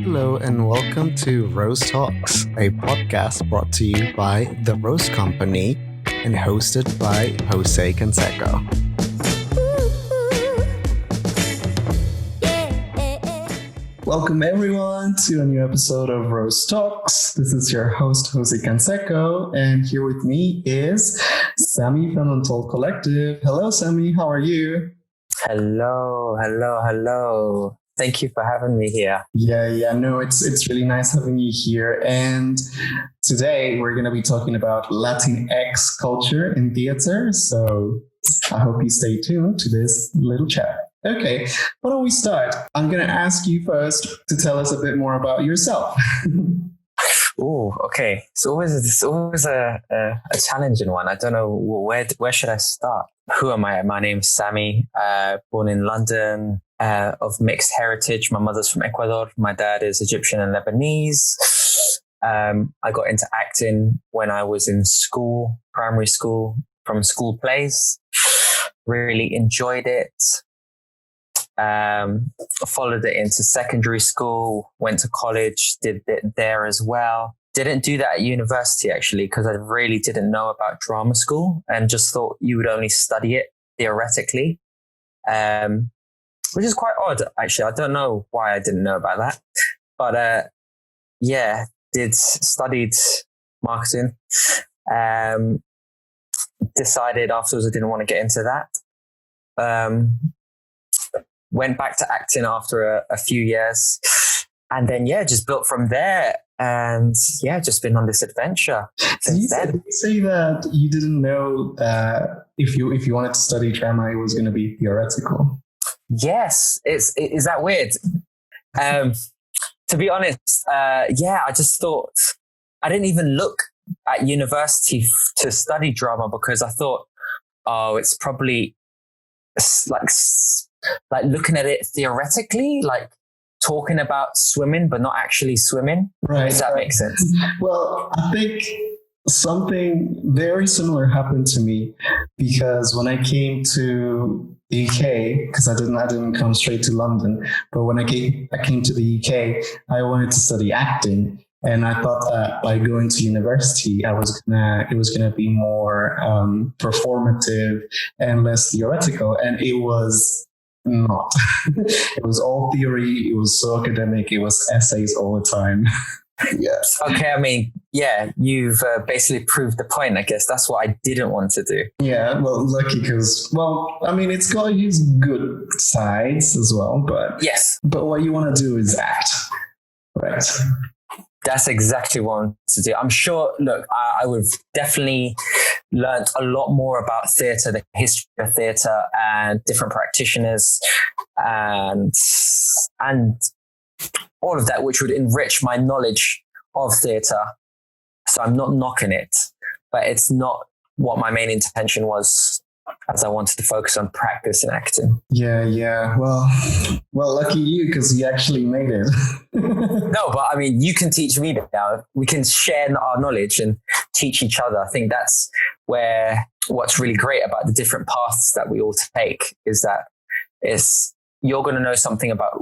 Hello and welcome to Rose Talks, a podcast brought to you by The Rose Company and hosted by Jose Canseco. Welcome everyone to a new episode of Rose Talks. This is your host Jose Canseco, and here with me is Sammy from Untold Collectiv. Hello Sammy, how are you? Hello. Thank you for having me here. Yeah. No, it's really nice having you here. And today we're going to be talking about Latinx culture in theater. So I hope you stay tuned to this little chat. Okay, why don't we start? I'm going to ask you first to tell us a bit more about yourself. Oh, okay. It's always a challenging one. I don't know where should I start. Who am I? My name's Sammy. Born in London, of mixed heritage. My mother's from Ecuador. My dad is Egyptian and Lebanese. I got into acting when I was in school, primary school, from school plays. Really enjoyed it. Followed it into secondary school, went to college, did it there as well. Didn't do that at university actually, because I really didn't know about drama school and just thought you would only study it theoretically, which is quite odd actually. I don't know why I didn't know about that, but studied marketing. Decided afterwards I didn't want to get into that. Went back to acting after a few years, and then just built from there, and just been on this adventure since then. Did you say that you didn't know that if you wanted to study drama, it was going to be theoretical? Yes, is that weird? To be honest, I just thought I didn't even look at university to study drama because I thought, it's probably like looking at it theoretically, like talking about swimming, but not actually swimming. Right. Does that make sense? Well, I think something very similar happened to me because when I came to the UK, because I didn't come straight to London, but when I came to the UK, I wanted to study acting. And I thought that by going to university, it was gonna be more performative and less theoretical, and it was not. It was all theory. It was so academic. It was essays all the time. Yes. Okay. I mean, you've basically proved the point. I guess that's what I didn't want to do. Yeah. Well, lucky because, it's got its good sides as well, but yes. But what you want to do is act, right? That's exactly what I want to do. I'm sure, look, I would have definitely learned a lot more about theatre, the history of theatre and different practitioners and all of that, which would enrich my knowledge of theatre. So I'm not knocking it, but it's not what my main intention was, as I wanted to focus on practice and acting. Yeah. Well, lucky you, because you actually made it. No, but I mean, you can teach me now. We can share our knowledge and teach each other. I think that's where what's really great about the different paths that we all take is that you're going to know something about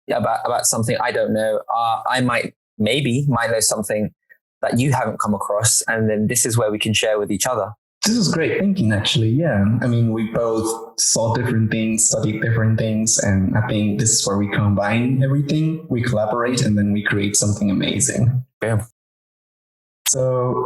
about something I don't know. I might know something that you haven't come across, and then this is where we can share with each other. This is great thinking, actually. Yeah. I mean, we both saw different things, studied different things, and I think this is where we combine everything. We collaborate, and then we create something amazing. Yeah. So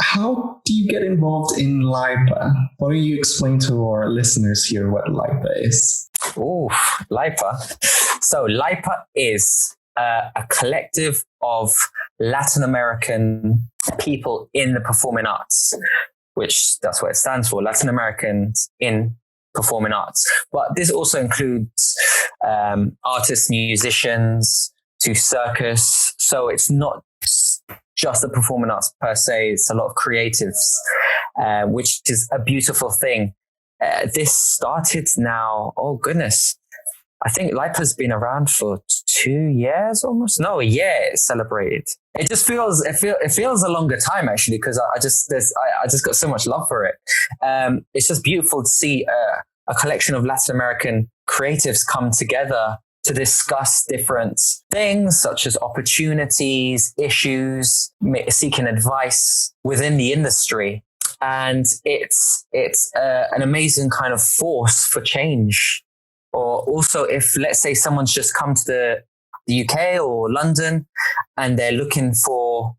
how do you get involved in LAIPA? Why don't you explain to our listeners here what LAIPA is? Oh, LAIPA. So LAIPA is a collective of Latin American people in the performing arts, which that's what it stands for, Latin Americans in performing arts. But this also includes artists, musicians, to circus. So it's not just the performing arts per se, it's a lot of creatives, which is a beautiful thing. This started now, oh goodness, I think LAIPA's been around for 2 years almost. No, a year it's celebrated. It just feels a longer time actually, because I just got so much love for it. It's just beautiful to see a collection of Latin American creatives come together to discuss different things such as opportunities, issues, seeking advice within the industry. And it's an amazing kind of force for change. Or also if, let's say, someone's just come to the UK or London and they're looking for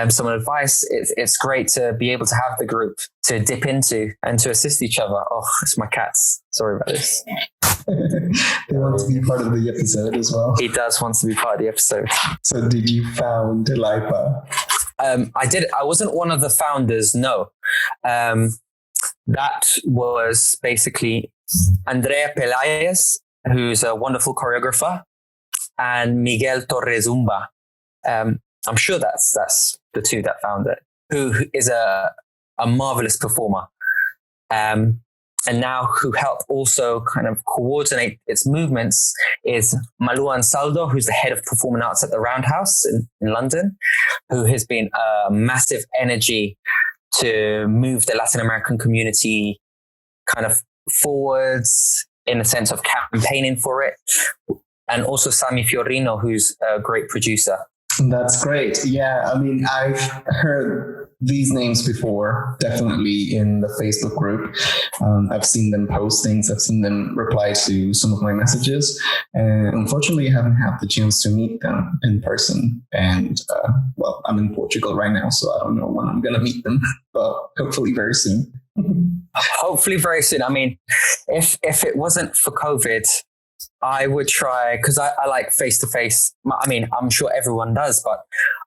some advice, it's great to be able to have the group to dip into and to assist each other. Oh, it's my cats. Sorry about this. They want to be part of the episode as well. He does want to be part of the episode. So did you found LAIPA? I did. I wasn't one of the founders, no. That was basically Andrea Pelaez, who's a wonderful choreographer, and Miguel Torrezumba. I'm sure that's the two that found it, who is a marvelous performer. And now who help also kind of coordinate its movements is Malu Ansaldo, who's the head of performing arts at the Roundhouse in London, who has been a massive energy to move the Latin American community kind of forwards in the sense of campaigning for it. And also Sammy Fiorino, who's a great producer. That's great. Yeah, I mean, I've heard these names before, definitely in the Facebook group. I've seen them post things. I've seen them reply to some of my messages. And unfortunately, I haven't had the chance to meet them in person. And, well, I'm in Portugal right now, so I don't know when I'm going to meet them, but hopefully very soon. Hopefully very soon. I mean, if it wasn't for COVID, I would try, because I like face-to-face. I mean, I'm sure everyone does, but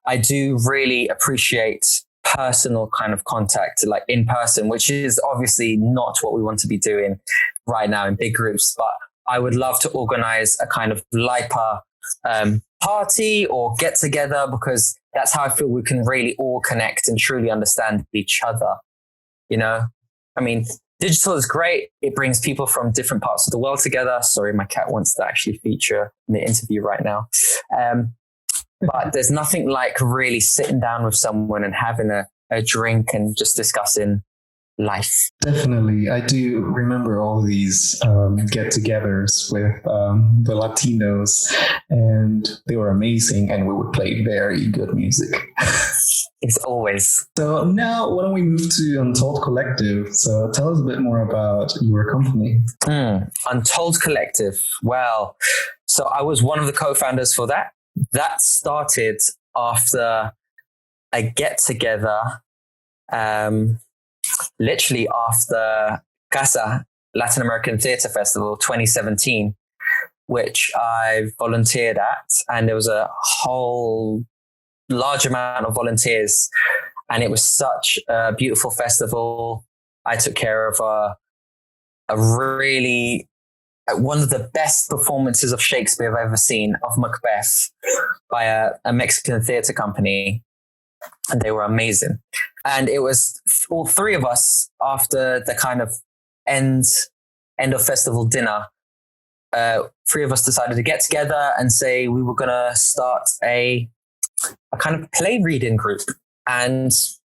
I do really appreciate personal kind of contact, like in person, which is obviously not what we want to be doing right now in big groups. But I would love to organize a kind of LAIPA party or get together, because that's how I feel we can really all connect and truly understand each other. You know, I mean, digital is great. It brings people from different parts of the world together. Sorry, my cat wants to actually feature in the interview right now. But there's nothing like really sitting down with someone and having a drink and just discussing life. Definitely. I do remember all these get-togethers with the Latinos, and they were amazing, and we would play very good music. It's always. So now why don't we move to Untold Collectiv? So tell us a bit more about your company. Untold Collectiv. Well, so I was one of the co-founders for that. That started after a get-together, literally after Casa Latin American Theatre Festival 2017, which I volunteered at. And there was a whole large amount of volunteers, and it was such a beautiful festival. I took care of a really one of the best performances of Shakespeare I've ever seen, of Macbeth, by a Mexican theatre company, and they were amazing. And it was all three of us, after the kind of end of festival dinner, three of us decided to get together and say we were going to start a kind of play reading group. And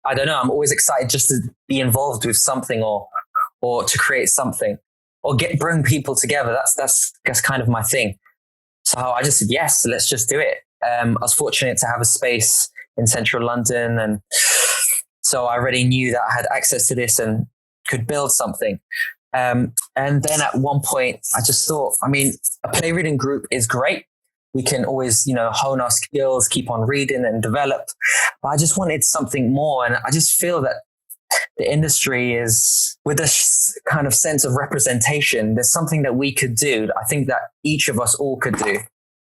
I don't know, I'm always excited just to be involved with something or to create something or bring people together. That's kind of my thing. So I just said, yes, let's just do it. I was fortunate to have a space in central London. And so I already knew that I had access to this and could build something. And then at one point I just thought, I mean, a play reading group is great. We can always, hone our skills, keep on reading and develop. But I just wanted something more. And I just feel that the industry is, with this kind of sense of representation, there's something that we could do. I think that each of us all could do.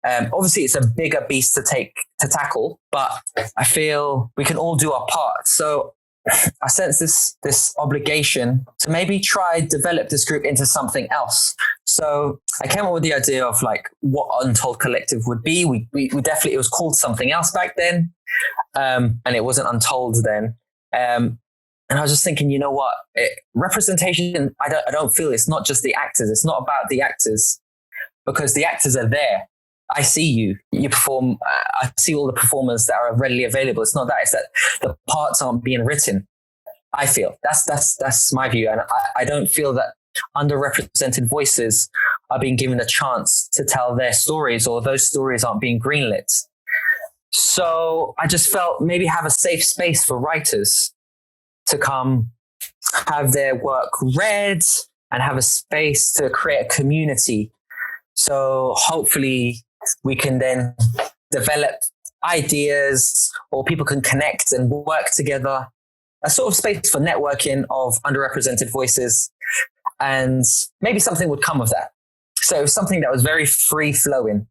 Obviously, it's a bigger beast to tackle, but I feel we can all do our part. So I sense this obligation to maybe try develop this group into something else. So I came up with the idea of like what Untold Collectiv would be. We definitely, it was called something else back then, and it wasn't Untold then. And I was just thinking, you know what? Representation, I don't feel it's not just the actors. It's not about the actors, because the actors are there. I see you perform. I see all the performers that are readily available. It's not that. It's that the parts aren't being written. I feel that's my view. And I don't feel that underrepresented voices are being given a chance to tell their stories, or those stories aren't being greenlit. So I just felt maybe have a safe space for writers to come have their work read and have a space to create a community. So hopefully we can then develop ideas, or people can connect and work together, a sort of space for networking of underrepresented voices, and maybe something would come of that. So it was something that was very free flowing.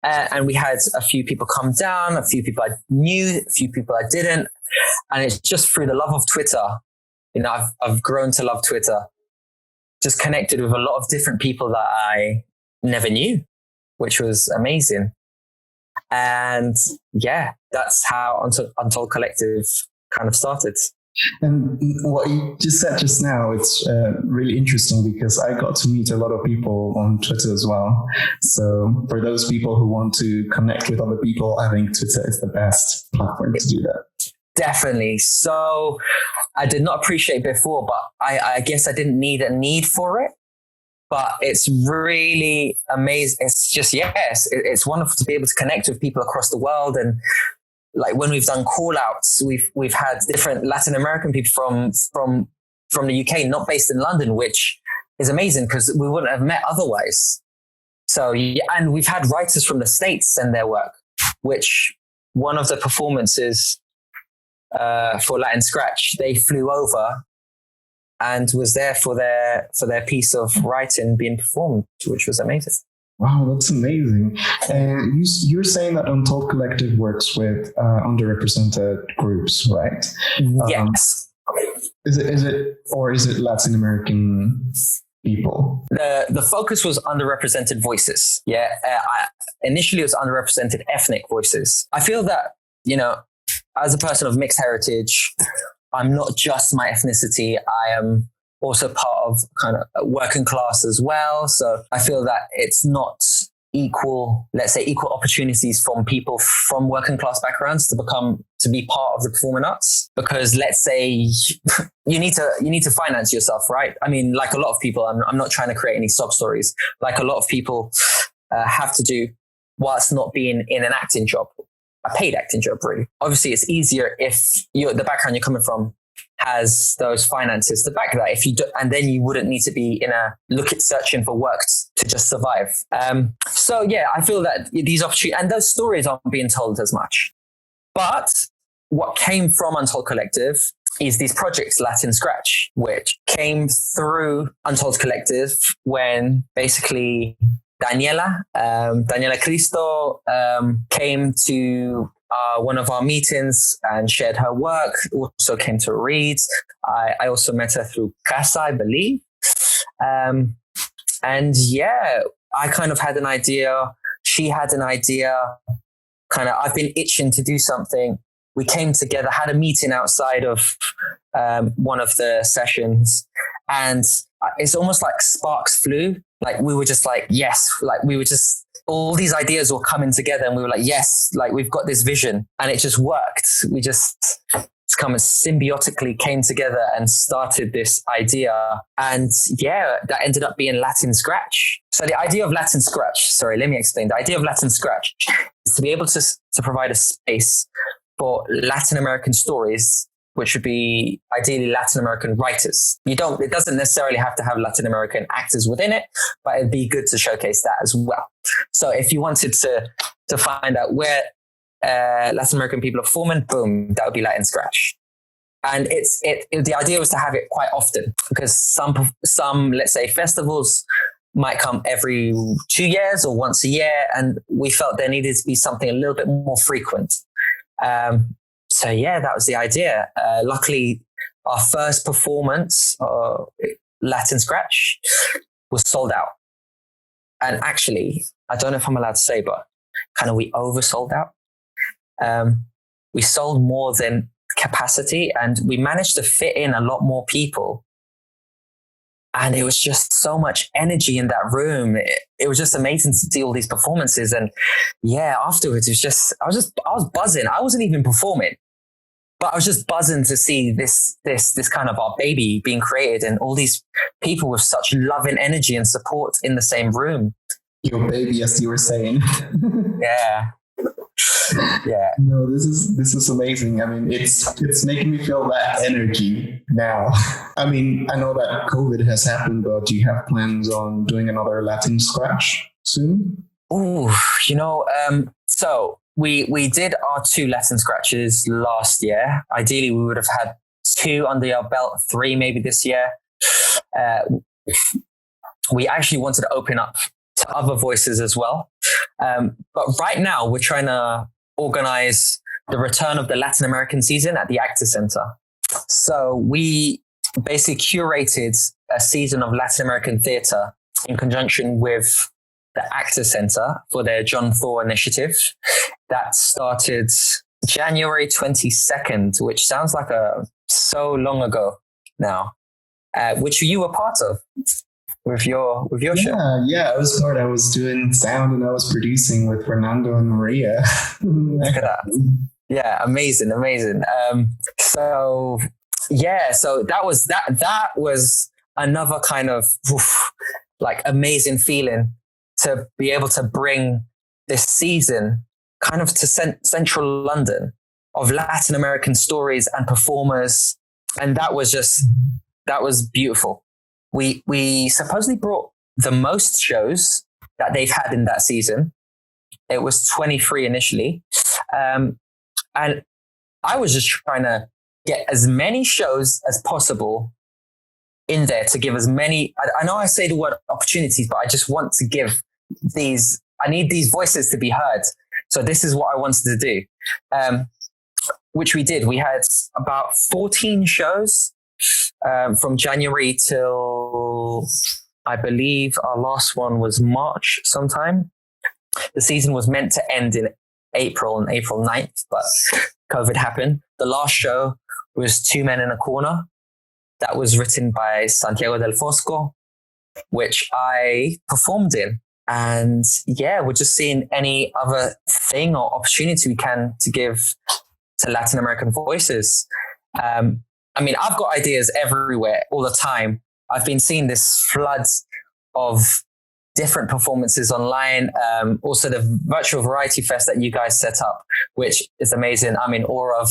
And we had a few people come down, a few people I knew, a few people I didn't. And it's just through the love of Twitter. I've grown to love Twitter, just connected with a lot of different people that I never knew, which was amazing. And yeah, that's how Untold Collectiv kind of started. And what you just said just now, it's really interesting because I got to meet a lot of people on Twitter as well. So for those people who want to connect with other people, I think Twitter is the best platform to do that. Definitely. So I did not appreciate before, but I guess I didn't need a need for it. But it's really amazing. It's just, yes, it's wonderful to be able to connect with people across the world. And like when we've done call outs, we've had different Latin American people from the UK, not based in London, which is amazing because we wouldn't have met otherwise. So, yeah, and we've had writers from the States send their work, which one of the performances for Latin Scratch, they flew over and was there for their piece of writing being performed, which was amazing. Wow, that's amazing. And you're saying that Untold Collectiv works with underrepresented groups, right? Yes. Is it Latin American people? The focus was underrepresented voices. Yeah. Initially it was underrepresented ethnic voices. I feel that, as a person of mixed heritage, I'm not just my ethnicity. I am also part of kind of working class as well. So I feel that it's not equal opportunities from people from working class backgrounds to be part of the performing arts. Because let's say you need to finance yourself, right? I mean, like a lot of people, I'm not trying to create any sob stories. Like a lot of people have to do whilst not being in an acting job, a paid acting job, really. Obviously, it's easier if the background you're coming from has those finances to back that. If you do, and then you wouldn't need to be searching for work to just survive. So yeah, I feel that these opportunities and those stories aren't being told as much. But what came from Untold Collectiv is these projects, Latin Scratch, which came through Untold Collectiv when basically Daniela Cristo came to one of our meetings and shared her work, also came to read. I also met her through Casa, I believe. And yeah, I kind of had an idea. She had an idea. I've been itching to do something. We came together, had a meeting outside of one of the sessions, and it's almost like sparks flew. Like we were just like, yes, like we were just, all these ideas were coming together and we were like, yes, like we've got this vision, and it just worked. It's kind of symbiotically came together and started this idea. And yeah, that ended up being Latin Scratch. So the idea of Latin Scratch, let me explain. The idea of Latin Scratch is to be able to provide a space for Latin American stories, which would be ideally Latin American writers. It doesn't necessarily have to have Latin American actors within it, but it'd be good to showcase that as well. So if you wanted to find out where Latin American people are performing, boom, that would be Latin Scratch. And the idea was to have it quite often, because some let's say festivals might come every 2 years or once a year, and we felt there needed to be something a little bit more frequent. So yeah, that was the idea. Luckily, our first performance, Latin Scratch, was sold out. And actually, I don't know if I'm allowed to say, but we oversold out. We sold more than capacity, and we managed to fit in a lot more people. And it was just so much energy in that room. It was just amazing to see all these performances. And yeah, afterwards, I was buzzing. I wasn't even performing. But I was just buzzing to see this kind of our baby being created and all these people with such love and energy and support in the same room. Your baby, as you were saying. Yeah. Yeah. No, this is amazing. I mean, it's making me feel that energy now. I mean, I know that COVID has happened, but do you have plans on doing another Latin Scratch soon? Oh, so we did our 2 Latin Scratches last year. Ideally, we would have had 2 under our belt, 3 maybe this year. We actually wanted to open up to other voices as well. But right now, we're trying to organize the return of the Latin American season at the Actor Center. So we basically curated a season of Latin American theater in conjunction with the Actor Center for their John Thor initiative that started January 22nd, which sounds like so long ago now, which you were part of with your show. Yeah, I was part. I was doing sound and I was producing with Fernando and Maria. Look at that. Yeah, amazing. So that was another kind of amazing feeling to be able to bring this season kind of to central London of Latin American stories and performers. And that was beautiful. We supposedly brought the most shows that they've had in that season. It was 23 initially. And I was just trying to get as many shows as possible in there to give as many. I know I say the word opportunities, but I just want to give I need these voices to be heard. So this is what I wanted to do, which we did. We had about 14 shows from January till, I believe our last one was March sometime. The season was meant to end in April, on April 9th, but COVID happened. The last show was 2 Men in a Corner. That was written by Santiago del Fosco, which I performed in. And yeah, we're just seeing any other thing or opportunity we can to give to Latin American voices. I mean, I've got ideas everywhere all the time. I've been seeing this flood of different performances online. Also the virtual variety fest that you guys set up, which is amazing. I'm in awe of,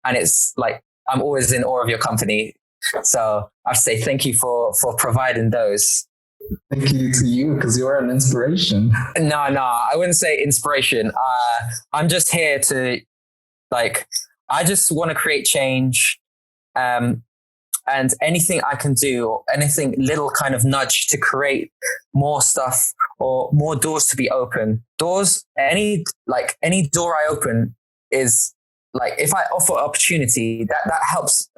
and it's like, I'm always in awe of your company. So I say thank you for providing those. Thank you to you, because you are an inspiration. No, I wouldn't say inspiration. I'm just here to, I just want to create change. And anything I can do, or anything little kind of nudge to create more stuff or more doors to be open. Any door I open is if I offer opportunity, that helps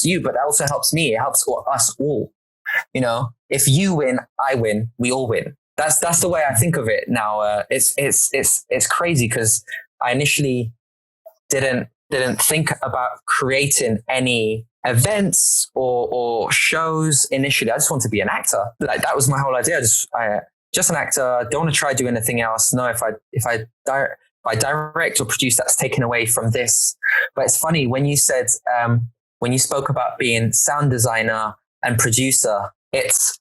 you, but that also helps me. It helps us all. If you win, I win, we all win. That's the way I think of it now. It's crazy because I initially didn't think about creating any events or shows initially. I just want to be an actor. That was my whole idea. Just an actor. Don't want to try doing anything else. No, if I direct or produce, that's taken away from this. But it's funny when you said when you spoke about being sound designer and producer.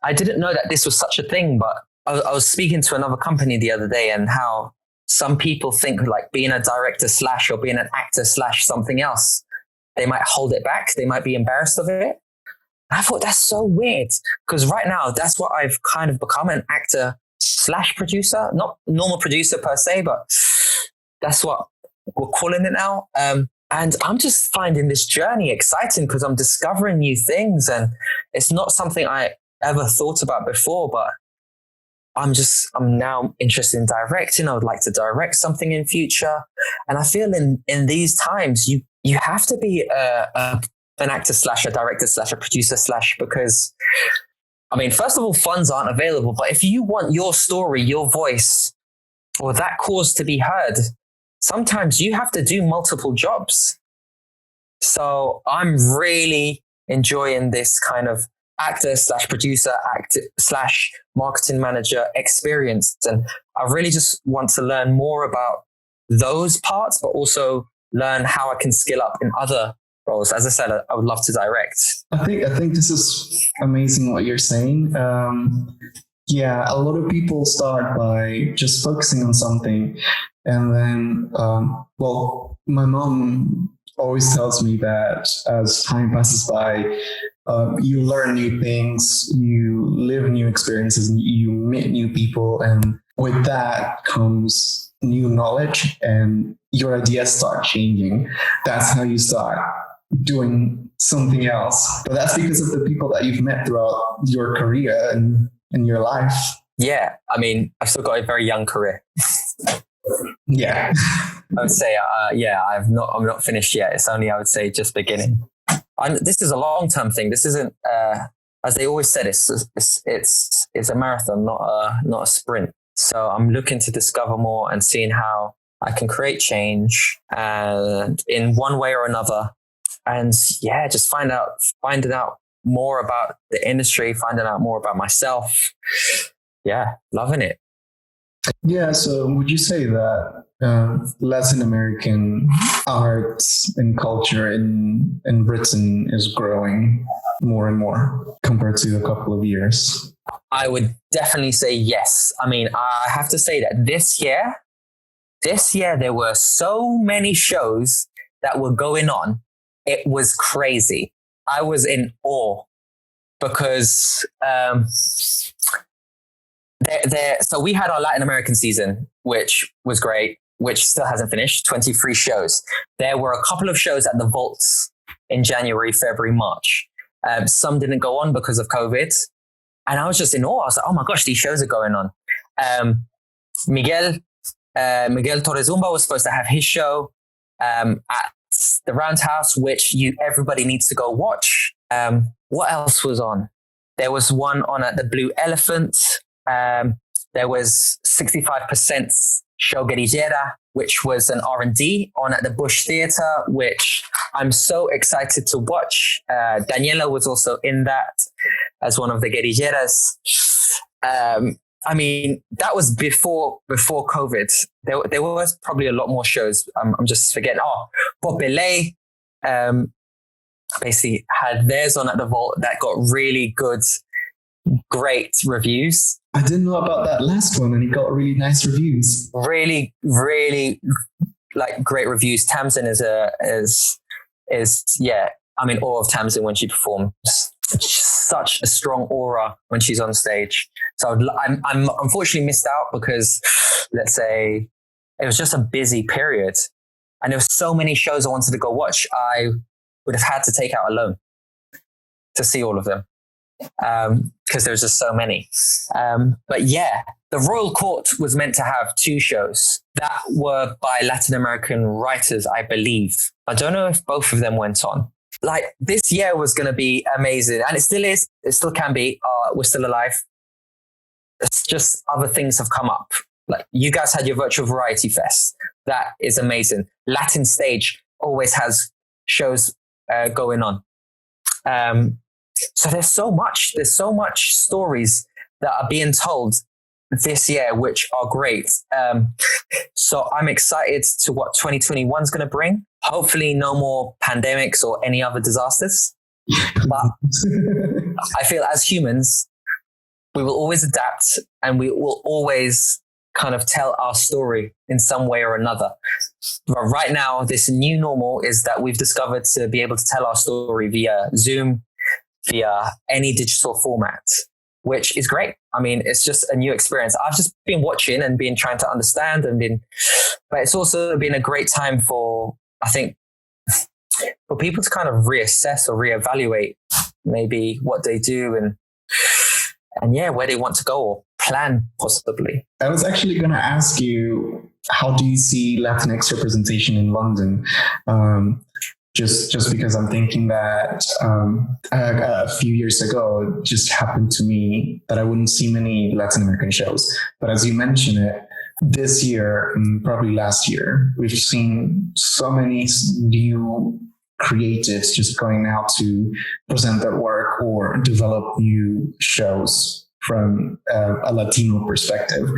I didn't know that this was such a thing, but I was speaking to another company the other day and how some people think being a director / or being an actor / something else, they might hold it back. They might be embarrassed of it. I thought that's so weird because right now that's what I've kind of become, an actor / producer, not normal producer per se, but that's what we're calling it now. And I'm just finding this journey exciting because I'm discovering new things, and it's not something I ever thought about before, but I'm now interested in directing. I would like to direct something in future. And I feel in these times, you have to be an actor / a director / a producer / because, I mean, first of all, funds aren't available, but if you want your story, your voice, or that cause to be heard, sometimes you have to do multiple jobs. So I'm really enjoying this kind of actor / producer, actor / marketing manager experience. And I really just want to learn more about those parts, but also learn how I can skill up in other roles. As I said, I would love to direct. I think this is amazing what you're saying. Yeah, a lot of people start by just focusing on something, and then, well, my mom always tells me that as time passes by, you learn new things, you live new experiences, and you meet new people, and with that comes new knowledge, and your ideas start changing. That's how you start doing something else. But that's because of the people that you've met throughout your career and in your life. Yeah, I mean, I've still got a very young career. Yeah. I would say, I'm not finished yet. It's only, I would say, just beginning. This is a long-term thing. This isn't, as they always said, it's a marathon, not a sprint. So I'm looking to discover more and seeing how I can create change, and in one way or another, and yeah, just finding out more about the industry, finding out more about myself. Yeah, loving it. Yeah, so would you say that Latin American art and culture in Britain is growing more and more compared to a couple of years? I would definitely say yes. I mean, I have to say that this year there were so many shows that were going on. It was crazy. I was in awe because so we had our Latin American season, which was great, which still hasn't finished, 23 shows. There were a couple of shows at the Vaults in January, February, March. Some didn't go on because of COVID. And I was just in awe. I was like, oh my gosh, these shows are going on. Miguel Torrezumba was supposed to have his show at the Roundhouse, which everybody needs to go watch. What else was on? There was one on at the Blue Elephant. There was 65% Show Guerrillera, which was an R&D on at the Bush Theatre, which I'm so excited to watch. Daniela was also in that as one of the guerrilleras. I mean, that was before COVID. There was probably a lot more shows. I'm just forgetting. Popele basically had theirs on at the Vault that got really good, great reviews. I didn't know about that last one, and it got really nice reviews. Really, really like great reviews. Tamsin is I'm in awe of Tamsin when she performs. Such a strong aura when she's on stage. So I'm unfortunately missed out because, let's say, it was just a busy period, and there were so many shows I wanted to go watch. I would have had to take out a loan to see all of them because there's just so many. But yeah, the Royal Court was meant to have 2 shows that were by Latin American writers, I believe. I don't know if both of them went on. Like, this year was going to be amazing, and it still is. It still can be. We're still alive. It's just other things have come up. Like, you guys had your virtual variety fest. That is amazing. Latin Stage always has shows going on. So there's so much stories that are being told this year, which are great. So I'm excited to what 2021 is going to bring. Hopefully no more pandemics or any other disasters. But I feel as humans, we will always adapt, and we will always kind of tell our story in some way or another. But right now, this new normal is that we've discovered to be able to tell our story via Zoom, via any digital format, which is great. I mean, it's just a new experience. I've just been watching and been trying to understand but it's also been a great time for, I think, for people to kind of reassess or reevaluate maybe what they do and where they want to go or plan possibly. I was actually going to ask you, how do you see Latinx representation in London? Just because I'm thinking that a few years ago, it just happened to me that I wouldn't see many Latin American shows. But as you mentioned it, this year and probably last year, we've seen so many new creatives just going out to present their work or develop new shows. from a Latino perspective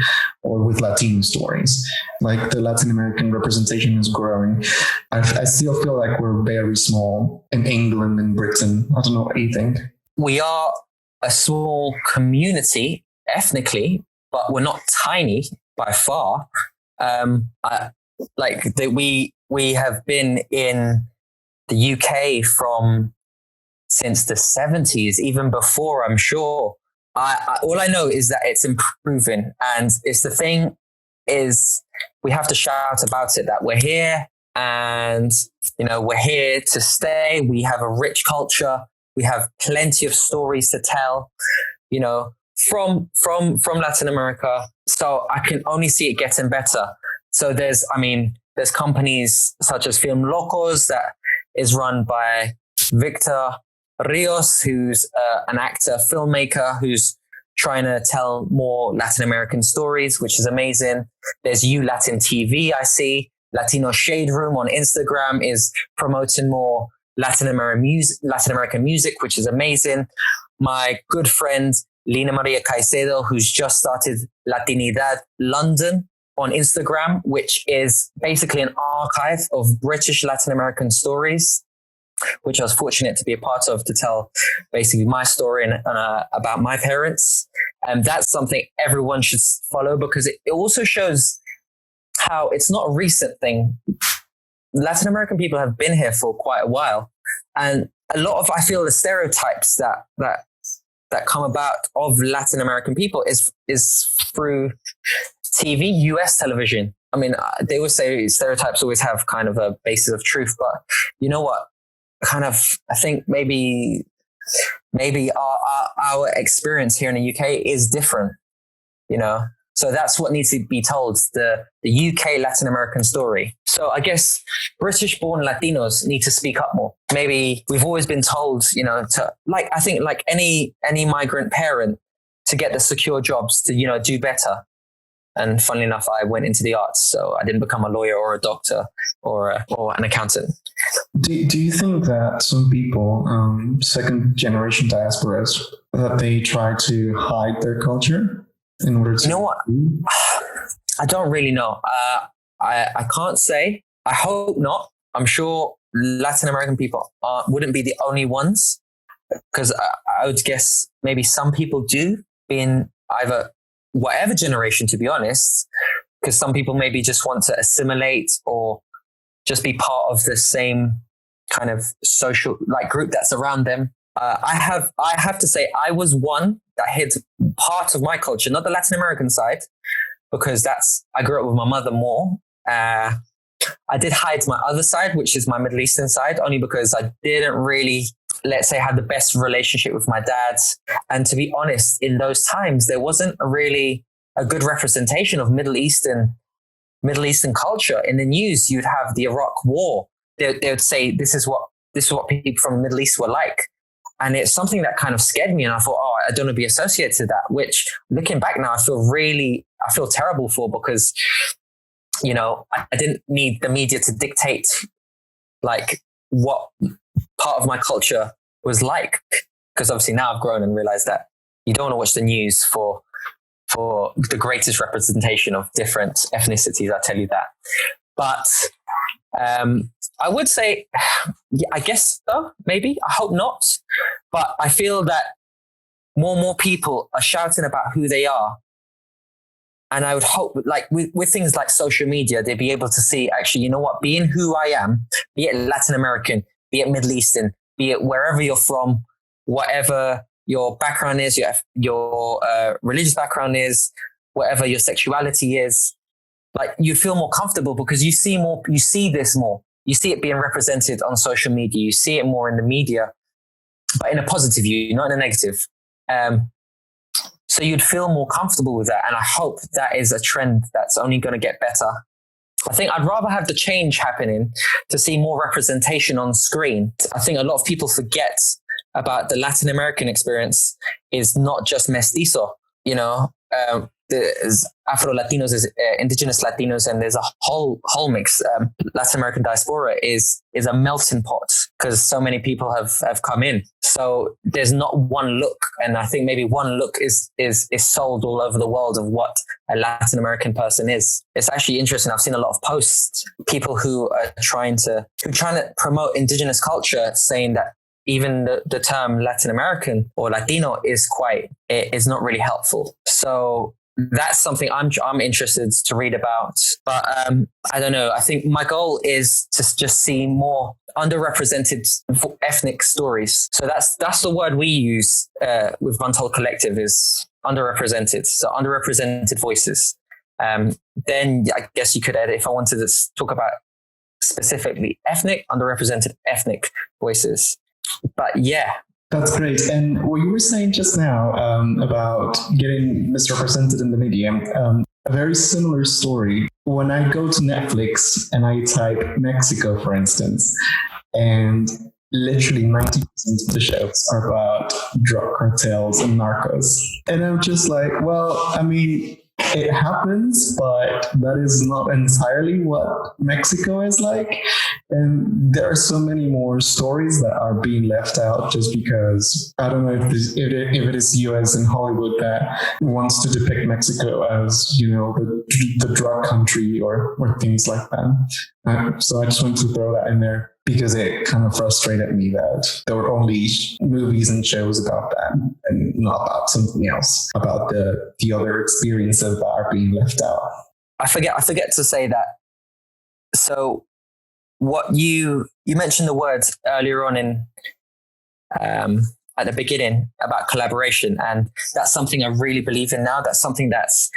or with Latino stories. Like the Latin American representation is growing. I still feel like we're very small in England and Britain. I don't know what you think. We are a small community ethnically, but we're not tiny by far. We have been in the UK since the 70s, even before, I'm sure. All I know is that it's improving, and it's the thing is we have to shout about it, that we're here, and we're here to stay. We have a rich culture. We have plenty of stories to tell, from Latin America. So I can only see it getting better. So there's companies such as Film Locos that is run by Victor Rios, who's an actor, filmmaker, who's trying to tell more Latin American stories, which is amazing. There's You Latin TV, I see. Latino Shade Room on Instagram is promoting more Latin American music, which is amazing. My good friend, Lina Maria Caicedo, who's just started Latinidad London on Instagram, which is basically an archive of British Latin American stories, which I was fortunate to be a part of, to tell basically my story and about my parents. And that's something everyone should follow, because it also shows how it's not a recent thing. Latin American people have been here for quite a while. And a lot of, I feel, the stereotypes that come about of Latin American people is through TV, US television. I mean, they always say stereotypes always have kind of a basis of truth, but you know what? I think maybe our experience here in the UK is different, So that's what needs to be told, the UK Latin American story. So I guess British-born Latinos need to speak up more. Maybe we've always been told, I think like any migrant parent, to get the secure jobs, to, do better. And funnily enough, I went into the arts, so I didn't become a lawyer or a doctor or an accountant. Do you think that some people, second generation diasporas, that they try to hide their culture in order to? You know what? I don't really know. I can't say. I hope not. I'm sure Latin American people wouldn't be the only ones, because I would guess maybe some people do, being either whatever generation, to be honest, because some people maybe just want to assimilate or just be part of the same kind of social group that's around them. I have to say I was one that hid part of my culture, not the Latin American side, because I grew up with my mother more. I did hide my other side, which is my Middle Eastern side, only because I didn't really, let's say, have the best relationship with my dad. And to be honest, in those times, there wasn't really a good representation of Middle Eastern culture. In the news, you'd have the Iraq War. They would say, this is what people from the Middle East were like. And it's something that kind of scared me. And I thought, I don't want to be associated to that, which looking back now, I feel terrible for, because, I didn't need the media to dictate what part of my culture was like. Because obviously now I've grown and realized that you don't want to watch the news for the greatest representation of different ethnicities. I'll tell you that. But I would say, I guess so, maybe. I hope not. But I feel that more and more people are shouting about who they are. And I would hope, with things like social media, they'd be able to see, actually, you know what, being who I am, be it Latin American, be it Middle Eastern, be it wherever you're from, whatever your background is, your religious background is, whatever your sexuality is, you'd feel more comfortable, because you see this more. You see it being represented on social media. You see it more in the media, but in a positive view, not in a negative. So you'd feel more comfortable with that. And I hope that is a trend that's only going to get better. I think I'd rather have the change happening to see more representation on screen. I think a lot of people forget about the Latin American experience is not just mestizo. there's Afro Latinos, there's indigenous Latinos, and there's a whole mix. Latin American diaspora is a melting pot because so many people have come in. So there's not one look, and I think maybe one look is sold all over the world of what a Latin American person is. It's actually interesting. I've seen a lot of posts, people who are trying to promote indigenous culture, saying that even the term Latin American or Latino is not really helpful. So that's something I'm interested to read about. But I don't know. I think my goal is to just see more underrepresented ethnic stories. So that's the word we use with Untold Collectiv, is underrepresented. So underrepresented voices. Then I guess you could add, if I wanted to talk about specifically underrepresented ethnic voices. But yeah. That's great. And what you were saying just now about getting misrepresented in the media, a very similar story. When I go to Netflix and I type Mexico, for instance, and literally 90% of the shows are about drug cartels and narcos. And I'm just like, well, I mean, it happens, but that is not entirely what Mexico is like. And there are so many more stories that are being left out just because, I don't know if it is US and Hollywood that wants to depict Mexico as, the drug country or things like that. So I just wanted to throw that in there because it kind of frustrated me that there were only movies and shows about that and not about something else, about the other experiences that are being left out. I forget to say that. So what you mentioned the words earlier on in at the beginning about collaboration, and that's something I really believe in now. That's something that's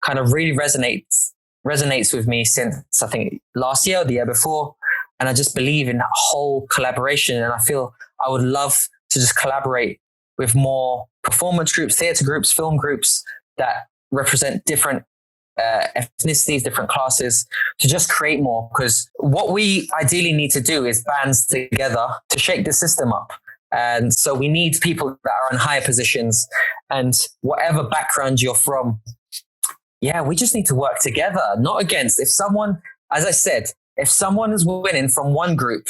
kind of really resonates with me since I think last year or the year before. And I just believe in that whole collaboration. And I feel I would love to just collaborate with more performance groups, theatre groups, film groups that represent different ethnicities, different classes, to just create more. Because what we ideally need to do is bands together to shake the system up. And so we need people that are in higher positions, and whatever background you're from, we just need to work together, not against. If someone, as I said, if someone is winning from one group,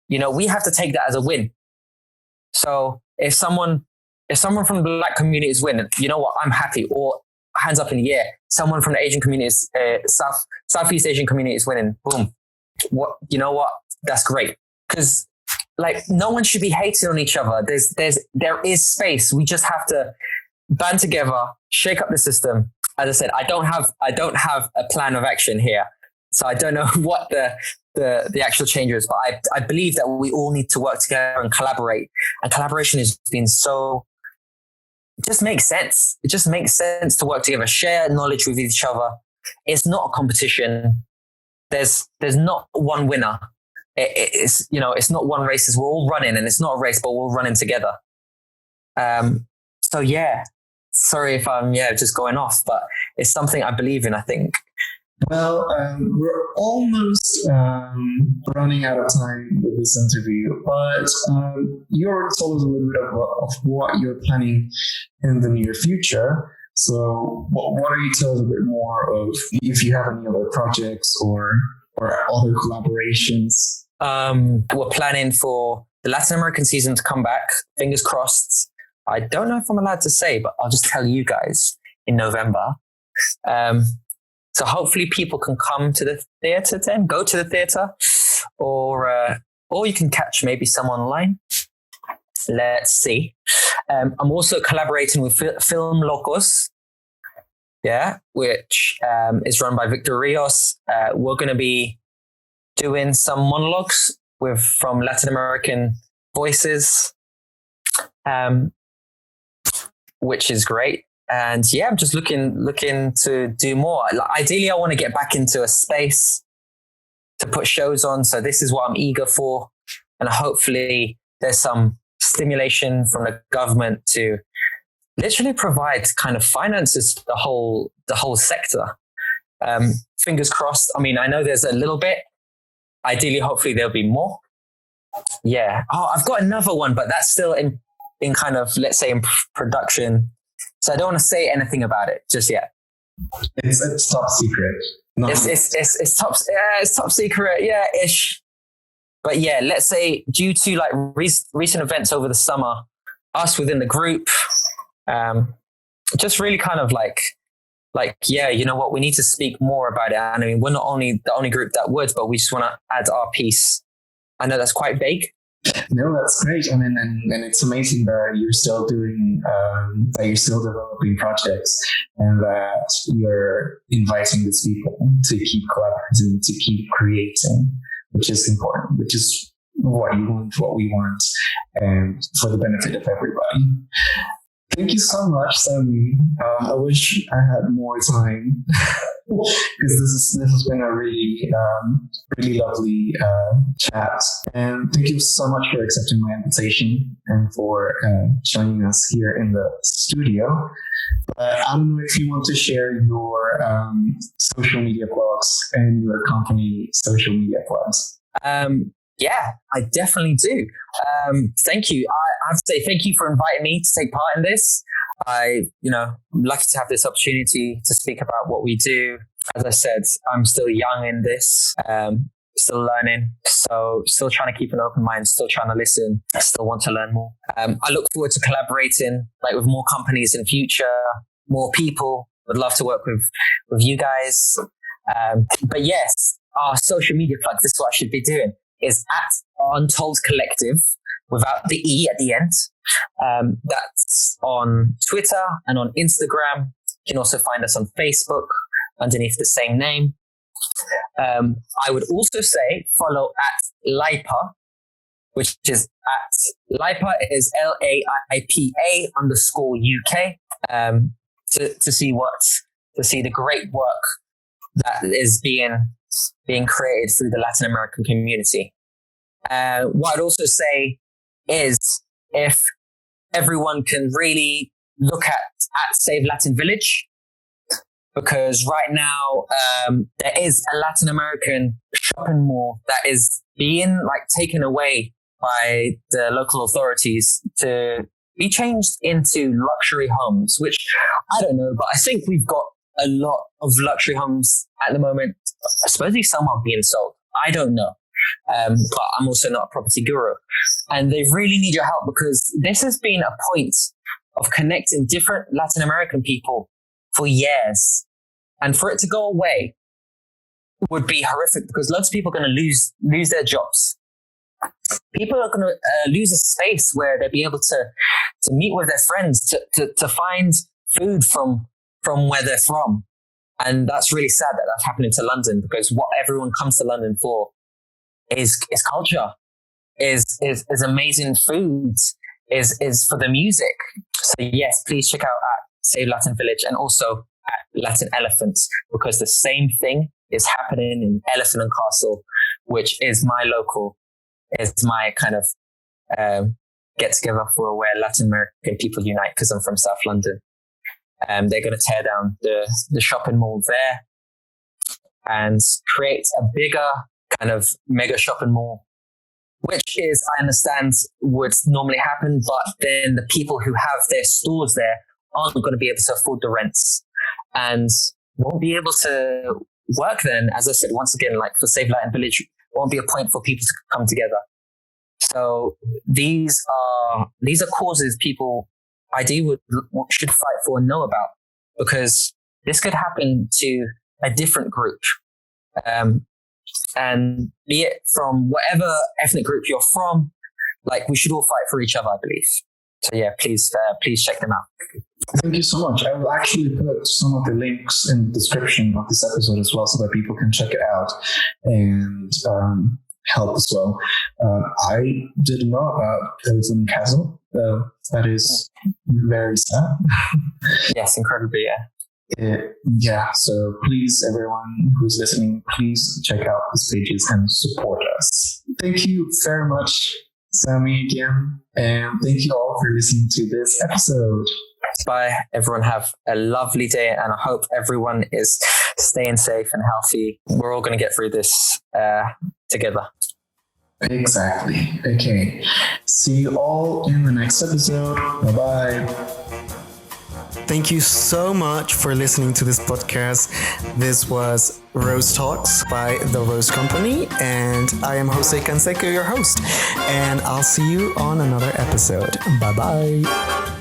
we have to take that as a win. So if someone from the Black community is winning, you know what, I'm happy. Or hands up in the air, someone from the Asian communities, Southeast Asian community is winning. Boom. That's great. Because no one should be hating on each other. There is space. We just have to band together, shake up the system. As I said, I don't have a plan of action here. So I don't know what the actual change is, but I believe that we all need to work together and collaborate. And collaboration has been it just makes sense. It just makes sense to work together, share knowledge with each other. It's not a competition. There's not one winner. It's not one race. We're all running, and it's not a race, but we're all running together. So yeah, sorry if I'm just going off, but it's something I believe in, I think. Well, we're almost running out of time with this interview, but you already told us a little bit of what you're planning in the near future. So why don't you tell us a bit more of if you have any other projects or other collaborations? We're planning for the Latin American season to come back. Fingers crossed. I don't know if I'm allowed to say, but I'll just tell you guys in November. So hopefully people can come to the theatre then, go to the theatre, or you can catch maybe some online. Let's see. I'm also collaborating with Film Locos, which is run by Victor Rios. We're going to be doing some monologues from Latin American voices, which is great. And I'm just looking to do more. Ideally, I want to get back into a space to put shows on. So this is what I'm eager for. And hopefully there's some stimulation from the government to literally provide kind of finances to the whole sector. Fingers crossed. I mean, I know there's a little bit. Ideally, hopefully there'll be more. Yeah. Oh, I've got another one, but that's still in kind of, let's say, in production. So I don't want to say anything about it just yet. It's top secret. It's top secret, yeah, ish. But yeah, let's say due to like recent events over the summer, us within the group, just really kind of like, yeah, you know what, we need to speak more about it. I mean, we're not only the only group that would, but we just want to add our piece. I know that's quite vague. No, that's great. I mean, and it's amazing that you're still doing, that you're still developing projects, and that you're inviting these people to keep collaborating, to keep creating, which is important, which is what you want, what we want, and for the benefit of everybody. Thank you so much, Sammy. I wish I had more time because this has been a really lovely chat. And thank you so much for accepting my invitation and for joining us here in the studio. But I don't know if you want to share your social media blogs and your company social media blogs. Yeah, I definitely do. Thank you. I have to say thank you for inviting me to take part in this. I'm lucky to have this opportunity to speak about what we do. As I said, I'm still young in this, still learning. So still trying to keep an open mind, still trying to listen. I still want to learn more. I look forward to collaborating with more companies in future, more people. Would love to work with you guys. But yes, our social media plug, this is what I should be doing, is at Untold Collectiv without the E at the end. That's on Twitter and on Instagram. You can also find us on Facebook underneath the same name. I would also say follow at LAIPA, which is at LAIPA is LAIPA _UK, to see the great work that is being created through the Latin American community. What I'd also say is if everyone can really look at Save Latin Village, because right now there is a Latin American shopping mall that is being taken away by the local authorities to be changed into luxury homes, which I don't know, but I think we've got a lot of luxury homes at the moment. Supposedly some are being sold. I don't know. But I'm also not a property guru. And they really need your help because this has been a point of connecting different Latin American people for years. And for it to go away would be horrific because lots of people are going to lose their jobs. People are going to lose a space where they'll be able to meet with their friends, to find food from where they're from. And that's really sad that that's happening to London because what everyone comes to London for is culture, is amazing food, is for the music. So yes, please check out at Save Latin Village and also at Latin Elephants because the same thing is happening in Elephant and Castle, which is my local, is my kind of get together for where Latin American people unite because I'm from South London. They're going to tear down the shopping mall there and create a bigger kind of mega shopping mall, which is, I understand, would normally happen, but then the people who have their stores there aren't going to be able to afford the rents and won't be able to work then. As I said, once again, for Save Latin Village, won't be a point for people to come together. So these are causes people ideally should fight for and know about because this could happen to a different group. And be it from whatever ethnic group you're from, we should all fight for each other, I believe. So yeah, please check them out. Thank you so much. I will actually put some of the links in the description of this episode as well so that people can check it out and help as well. I didn't know about Elephant Castle. That is very sad. Yes, incredibly, yeah. So please, everyone who's listening, please check out these pages and support us. Thank you very much, Sammy, again. And thank you all for listening to this episode. Bye, everyone. Have a lovely day. And I hope everyone is staying safe and healthy. We're all going to get through this together. Exactly. Okay. See you all in the next episode. Bye-bye. Thank you so much for listening to this podcast. This was Rose Talks by The Rose Company, and I am Jose Canseco, your host, and I'll see you on another episode. Bye-bye.